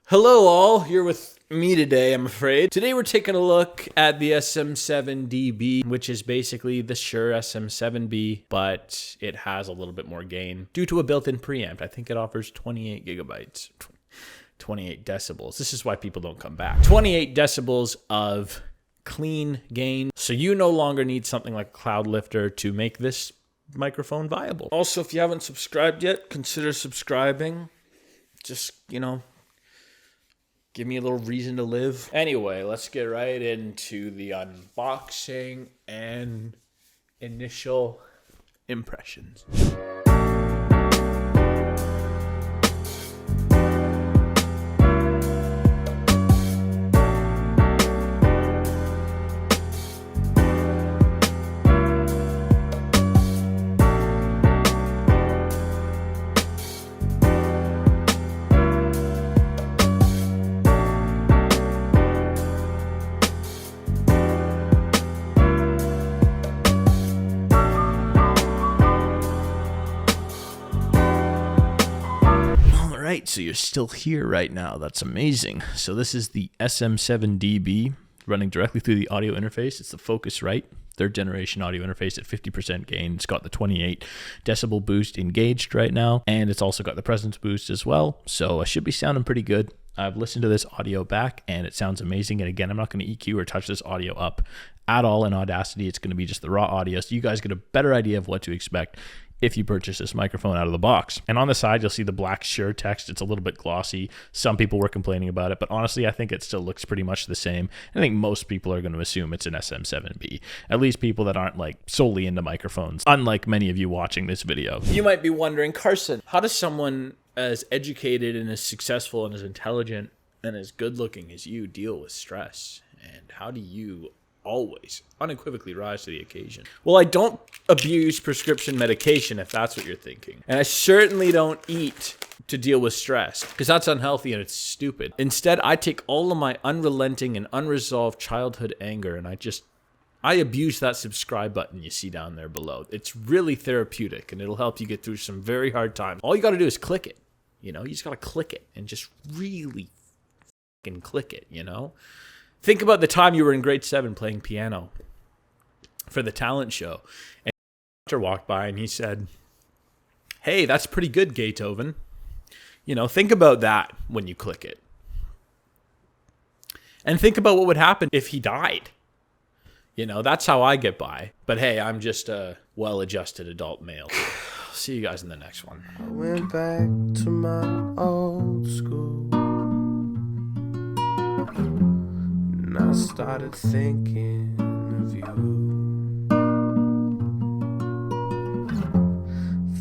Hello all, you're with me today, I'm afraid. Today we're taking a look at the SM7dB, which is basically the Shure SM7B, but it has a little bit more gain due to a built-in preamp. I think it offers 28 gigabytes, 28 decibels. This is why people don't come back. 28 decibels of clean gain, so you no longer need something like a cloud lifter to make this microphone viable. Also, if you haven't subscribed yet, consider subscribing. Just, give me a little reason to live. Anyway, let's get right into the unboxing and initial impressions. So you're still here right now. That's amazing. So this is the SM7dB running directly through the audio interface. It's the Focusrite third generation audio interface at 50% gain. It's got the 28 decibel boost engaged right now, and it's also got the presence boost as well. So it should be sounding pretty good. I've listened to this audio back and it sounds amazing. And again, I'm not going to EQ or touch this audio up at all in Audacity. It's going to be just the raw audio, so you guys get a better idea of what to expect if you purchase this microphone out of the box. And on the side, you'll see the black Shure text. It's a little bit glossy. Some people were complaining about it, but honestly, I think it still looks pretty much the same. I think most people are going to assume it's an SM7B, at least people that aren't like solely into microphones, unlike many of you watching this video. You might be wondering, Carson, how does someone as educated and as successful and as intelligent and as good looking as you deal with stress? And how do you always unequivocally rise to the occasion? Well, I don't abuse prescription medication, if that's what you're thinking. And I certainly don't eat to deal with stress, because that's unhealthy and it's stupid. Instead, I take all of my unrelenting and unresolved childhood anger and I abuse that subscribe button you see down there below. It's really therapeutic and it'll help you get through some very hard times. All you got to do is click it. You just got to click it and just really fucking click it, Think about the time you were in grade 7 playing piano for the talent show. And the teacher walked by and he said, "Hey, that's pretty good, Beethoven." Think about that when you click it. And think about what would happen if he died. That's how I get by. But hey, I'm just a well-adjusted adult male. See you guys in the next one. I went back to my old school. I started thinking of you.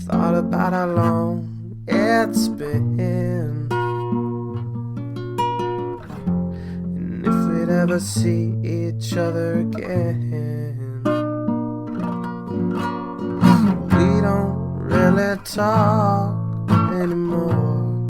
Thought about how long it's been, and if we'd ever see each other again. We don't really talk anymore.